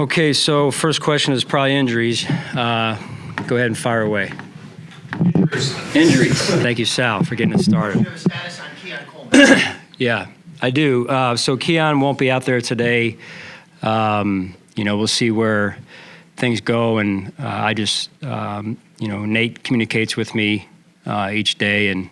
Okay, so first question is probably injuries. Go ahead and fire away. Injuries. Thank you, Sal, for getting it started. Do you have a status on Keon Coleman? Yeah, I do. So Keon won't be out there today. We'll see where things go, and I just, Nate communicates with me each day, and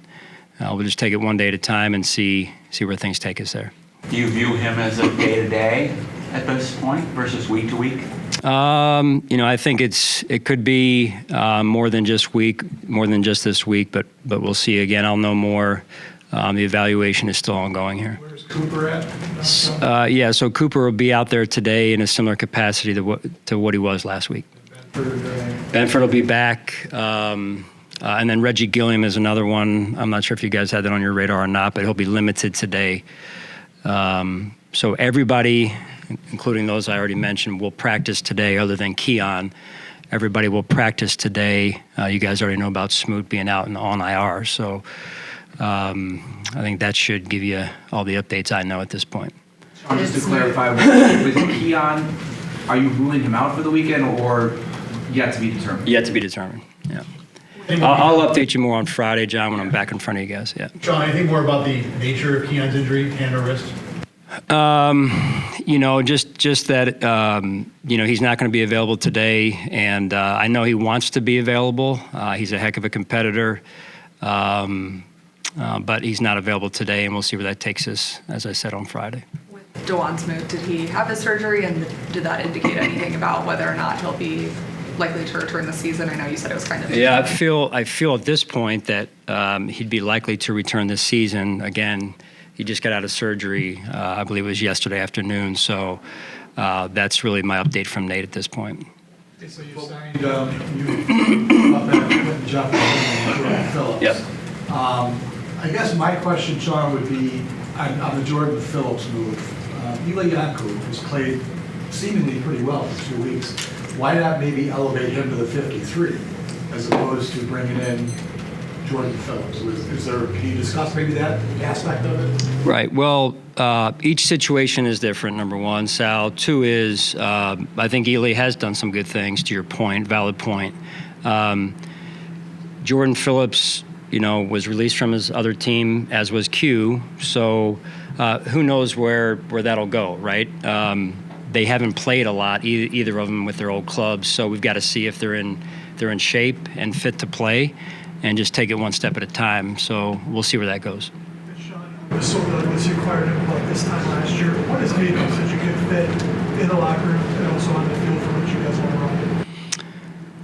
we'll just take it one day at a time and see where things take us there. Do you view him as a day-to-day at this point versus week-to-week? I think it could be more than just this week, but we'll see. Again, I'll know more. The evaluation is still ongoing here. Where's Cooper at? So Cooper will be out there today in a similar capacity to what he was last week. Benford will be back. And then Reggie Gilliam is another one. I'm not sure if you guys had that on your radar or not, but he'll be limited today. So everybody, including those I already mentioned, will practice today other than Keon. Everybody will practice today. You guys already know about Smoot being out and on IR. So I think that should give you all the updates I know at this point. Sean, just to clarify, with Keon, are you ruling him out for the weekend or yet to be determined? Yet to be determined, yeah. I'll update you more on Friday, John, when I'm back in front of you guys, yeah. Sean, anything more about the nature of Keon's injury, hand or wrist? Just that, he's not going to be available today, and I know he wants to be available. He's a heck of a competitor, but he's not available today, and we'll see where that takes us, as I said, on Friday. With DeJuan Smoot, did he have his surgery, and did that indicate anything about whether or not he'll be likely to return this season? I know you said it was kind of... Yeah, I feel at this point that he'd be likely to return this season. Again, he just got out of surgery, I believe it was yesterday afternoon, so that's really my update from Nate at this point. So you signed, you up at Quinton, Jefferson, and Phillips. Yep. I guess my question, Sean, would be on the Jordan Phillips move. Eli Yanku has played seemingly pretty well for 2 weeks. Why not maybe elevate him to the 53 as opposed to bringing in Jordan Phillips? Can you discuss maybe that aspect of it? Right. Well, each situation is different, number one, Sal. Two is, I think Ely has done some good things, to your point, valid point. Jordan Phillips, was released from his other team, as was Q. So who knows where that'll go, right? They haven't played a lot, either of them, with their old clubs. So we've got to see if they're in shape and fit to play, and just take it one step at a time. So we'll see where that goes. Sean, Rasul Douglas, you acquired him about this time last year. What has made him such a good fit in the locker room and also on the field for what you guys want to run?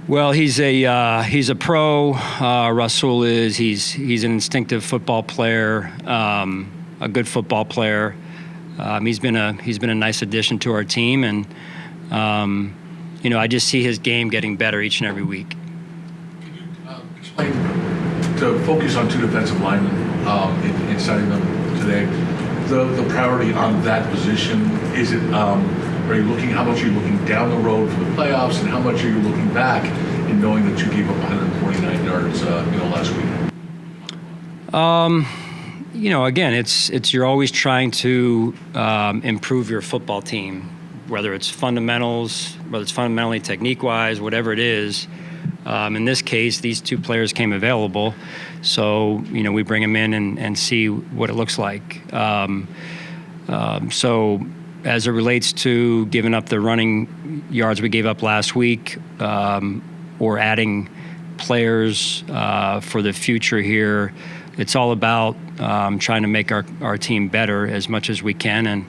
Well, he's a pro. Rasul is. He's an instinctive football player, a good football player. He's been a nice addition to our team, and I just see his game getting better each and every week. Can you explain, to focus on two defensive linemen in signing them today, the priority on that position? Is it, are you looking, how much are you looking down the road for the playoffs, and how much are you looking back in knowing that you gave up 149 yards, last week? Again, it's you're always trying to improve your football team, whether it's fundamentally technique-wise, whatever it is. In this case, these two players came available, so we bring them in and see what it looks like. So as it relates to giving up the running yards we gave up last week, or adding players for the future here, it's all about trying to make our team better as much as we can. And,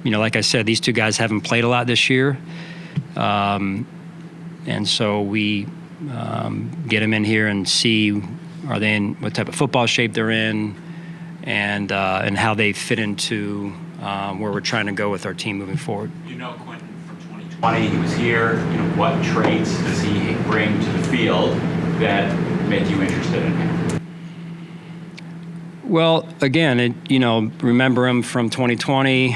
like I said, these two guys haven't played a lot this year. And so we get them in here and see what type of football shape they're in, and how they fit into where we're trying to go with our team moving forward. Quinton from 2020, he was here. What traits does he bring to the field that make you interested in him? Well, again, remember him from 2020.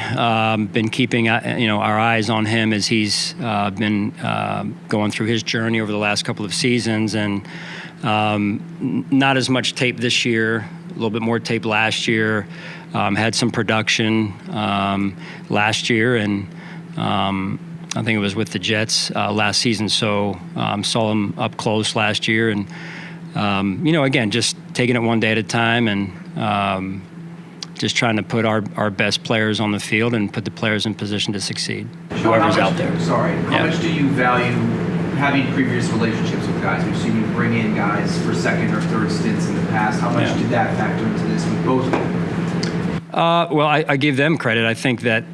Been keeping our eyes on him as he's been going through his journey over the last couple of seasons, and not as much tape this year. A little bit more tape last year. Had some production last year, and I think it was with the Jets last season. So saw him up close last year, and again, just taking it one day at a time, and just trying to put our best players on the field and put the players in position to succeed. Whoever's out there. Sorry, how much do you value having previous relationships with guys? We've seen you bring in guys for second or third stints in the past. How much did that factor into this with both of them? Well, I give them credit. I think that,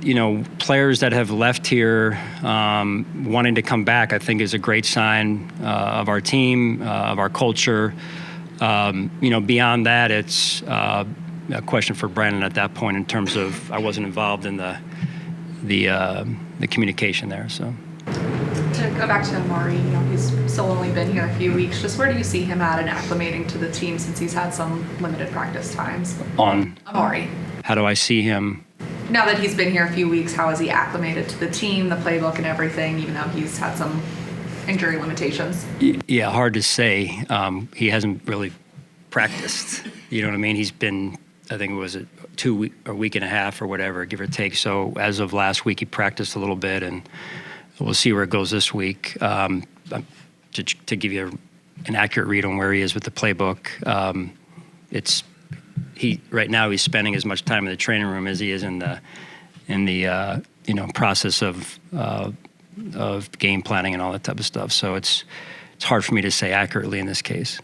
players that have left here wanting to come back, I think is a great sign of our team, of our culture. Beyond that, it's a question for Brandon at that point in terms of I wasn't involved in the communication there. So To go back to Amari, he's still only been here a few weeks. Just where do you see him at and acclimating to the team since he's had some limited practice times? on Amari. how do I see him? Now that he's been here a few weeks, how has he acclimated to the team, the playbook, and everything, even though he's had some injury limitations? Yeah, hard to say. He hasn't really practiced. You know what I mean? He's been, I think it was a week and a half or whatever, give or take. So as of last week, he practiced a little bit, and we'll see where it goes this week. To give you an accurate read on where he is with the playbook, right now he's spending as much time in the training room as he is in the process of game planning and all that type of stuff. So it's hard for me to say accurately in this case.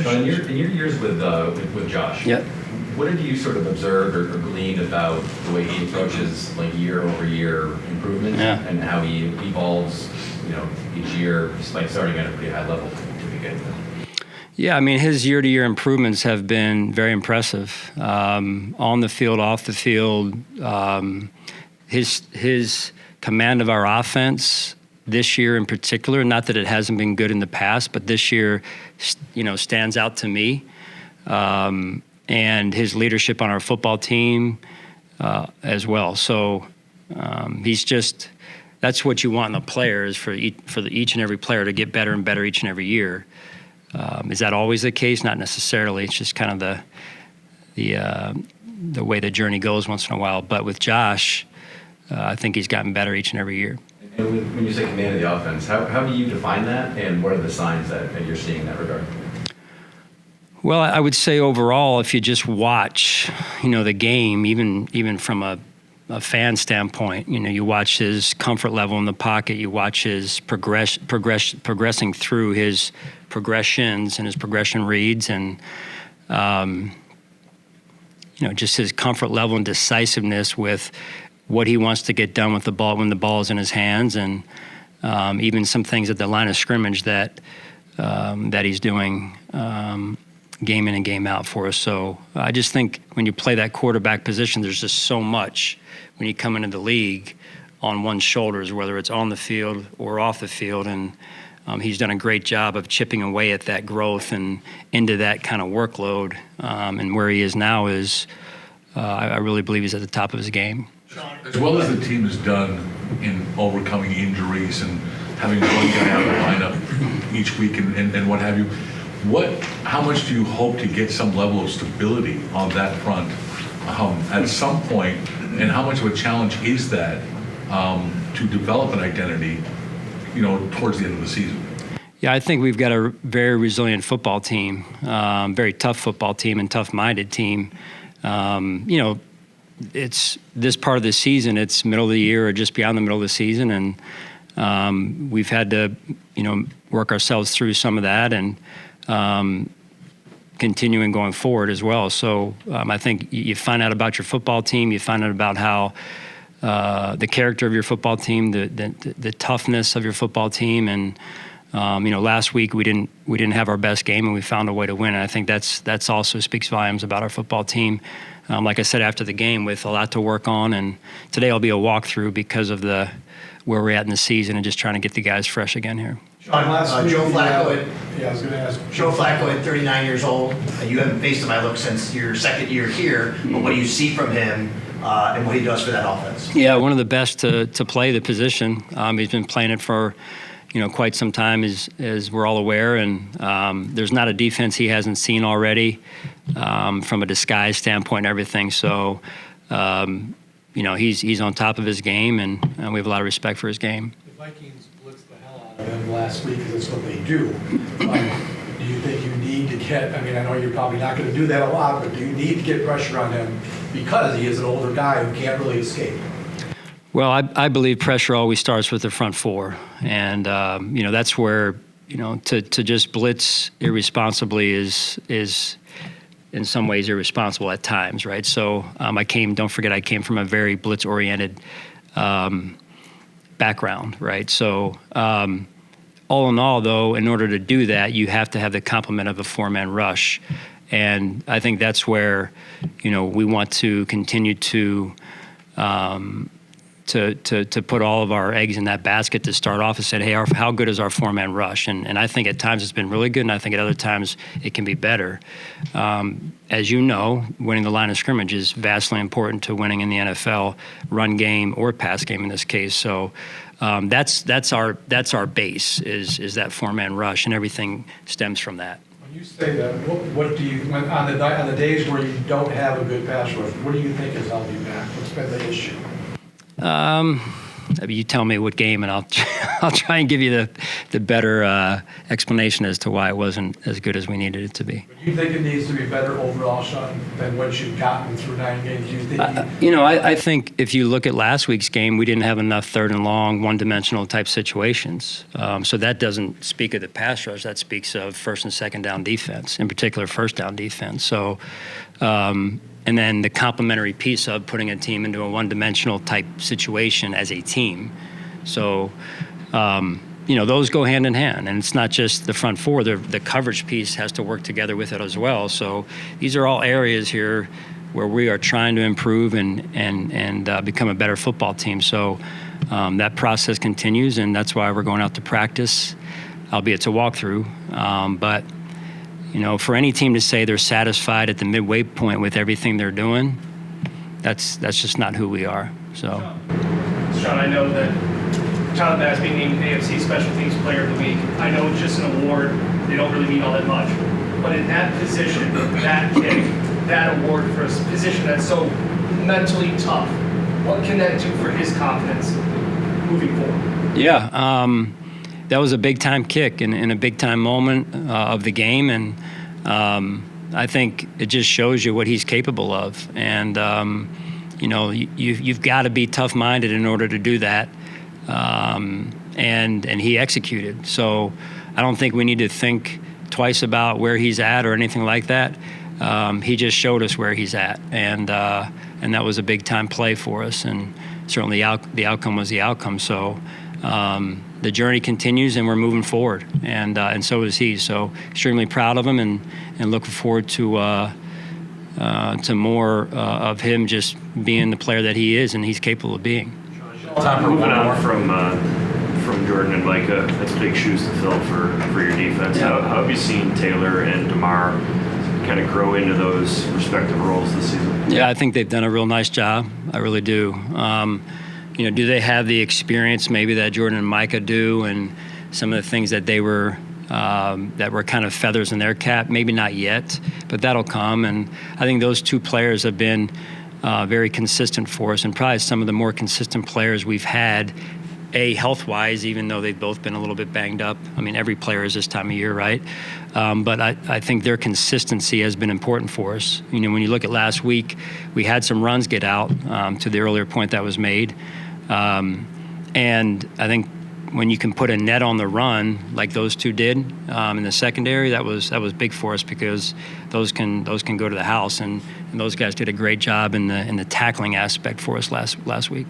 So in your years with Josh, Yep. what did you sort of observe or glean about the way he approaches year over year improvement and how he evolves, each year, despite starting at a pretty high level to begin with? Yeah, I mean, his year-to-year improvements have been very impressive. On the field, off the field, his command of our offense this year in particular, not that it hasn't been good in the past, but this year, stands out to me. And his leadership on our football team as well. So that's what you want in a player, is for each and every player to get better and better each and every year. Is that always the case? Not necessarily. It's just kind of the way the journey goes once in a while. But with Josh, I think he's gotten better each and every year. And when you say command of the offense, how do you define that, and what are the signs that you're seeing in that regard? Well, I would say overall, if you just watch, the game, even from a fan standpoint, you watch his comfort level in the pocket, you watch his progressing through his progressions and his progression reads, and just his comfort level and decisiveness with what he wants to get done with the ball when the ball is in his hands, and even some things at the line of scrimmage that he's doing game in and game out for us. So I just think when you play that quarterback position, there's just so much when you come into the league on one's shoulders, whether it's on the field or off the field. And he's done a great job of chipping away at that growth and into that kind of workload. And where he is now is, I really believe he's at the top of his game. As well as the team has done in overcoming injuries and having one guy out of the lineup each week and what have you, how much do you hope to get some level of stability on that front at some point, and how much of a challenge is that to develop an identity, towards the end of the season? Yeah, I think we've got a very resilient football team, very tough football team and tough-minded team. It's this part of the season, it's middle of the year or just beyond the middle of the season, and we've had to, work ourselves through some of that and continuing going forward as well. So I think you find out about your football team, you find out about how the character of your football team, the toughness of your football team, and last week we didn't have our best game and we found a way to win. And I think that's also speaks volumes about our football team. Like I said after the game, with a lot to work on, and today will be a walkthrough because of where we're at in the season and just trying to get the guys fresh again here. Sean, Joe Flacco I was going to ask. Joe Flacco at 39 years old. You haven't faced him, I look, since your second year here. But what do you see from him and what he does for that offense? Yeah, one of the best to play the position. He's been playing it for quite some time, as we're all aware, and there's not a defense he hasn't seen already from a disguise standpoint and everything. So The he's on top of his game, and we have a lot of respect for his game. Vikings blitzed the hell out of him last week because that's what they do. Do you think you need to get, I mean, I know you're probably not going to do that a lot, but do you need to get pressure on him because he is an older guy who can't really escape? Well, I believe pressure always starts with the front four, and that's where to just blitz irresponsibly is in some ways irresponsible at times, right? So don't forget I came from a very blitz-oriented background, right? So all in all, though, in order to do that, you have to have the complement of a four-man rush, and I think that's where we want to continue to put all of our eggs in that basket to start off and say, hey, how good is our four-man rush? And I think at times it's been really good, and I think at other times it can be better. As you know, winning the line of scrimmage is vastly important to winning in the NFL, run game or pass game in this case. So that's our base is that four-man rush, and everything stems from that. When you say that, what do you, on the days where you don't have a good pass rush, what do you think has held you back? What's been the issue? You tell me what game, and I'll try and give you the better explanation as to why it wasn't as good as we needed it to be. But you think it needs to be better overall, Sean, than what you've gotten through 9 games? Do you think? I think if you look at last week's game, we didn't have enough third and long, one-dimensional type situations. So that doesn't speak of the pass rush. That speaks of first and second down defense, in particular first down defense. So. And then the complementary piece of putting a team into a one-dimensional type situation as a team. So, those go hand in hand. And it's not just the front four. The coverage piece has to work together with it as well. So these are all areas here where we are trying to improve and become a better football team. So that process continues, and that's why we're going out to practice, albeit it's a walkthrough. But for any team to say they're satisfied at the midway point with everything they're doing, that's just not who we are. So, Sean, I know that John Bass being named AFC Special Teams Player of the Week, I know it's just an award. They don't really mean all that much. But in that position, that kick, that award for a position that's so mentally tough, what can that do for his confidence moving forward? Yeah. That was a big-time kick in a big-time moment of the game, and I think it just shows you what he's capable of. And you've got to be tough-minded in order to do that, and he executed. So I don't think we need to think twice about where he's at or anything like that. He just showed us where he's at, and that was a big-time play for us. And certainly the outcome was the outcome. So. The journey continues, and we're moving forward, and so is he. So extremely proud of him, and looking forward to more of him just being the player that he is and he's capable of being. Moving on from Jordan and Micah, that's big shoes to fill for your defense. Yeah. How have you seen Taylor and DeMar kind of grow into those respective roles this season? Yeah, I think they've done a real nice job. I really do. Do they have the experience maybe that Jordan and Micah do, and some of the things that they were that were kind of feathers in their cap? Maybe not yet, but that'll come. And I think those two players have been very consistent for us, and probably some of the more consistent players we've had, health-wise, even though they've both been a little bit banged up. I mean, every player is this time of year, right? But I think their consistency has been important for us. When you look at last week, we had some runs get out to the earlier point that was made. And I think when you can put a net on the run like those two did in the secondary, that was big for us, because those can go to the house, and those guys did a great job in the tackling aspect for us last week.